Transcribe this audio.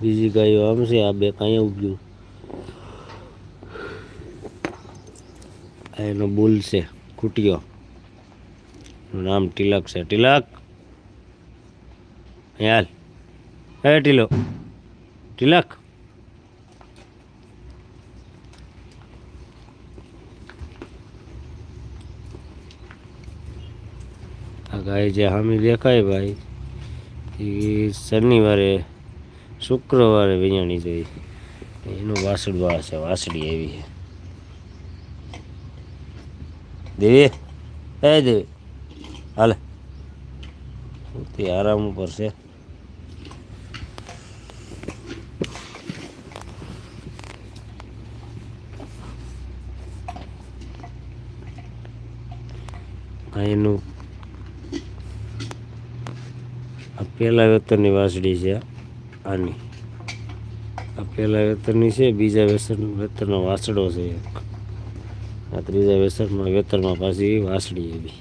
બીજી ગાયો આમ છે, આ બે કાંઈ ઉગ્યું. આ એનો બુલ છે કુટિયો, નામ તિલક છે. તિલક યાર, હે ટીલો, તિલક. આ ગાય જે સામે દેખાય ભાઈ, એ શનિવારે શુક્રવારે વિયાણી જોઈ, એનું વાસડું આ છે, વાસળી એવી છે. દેવી, એ દેવી હાલે, તે આરામ ઉપર છે. એનું આ પહેલા વેતરની વાસળી છે. આની આ પહેલા વેતરની છે, બીજા વેતરનો વાસડો છે. આ ત્રીજા વેતરમાં પાછી વાસળી એવી.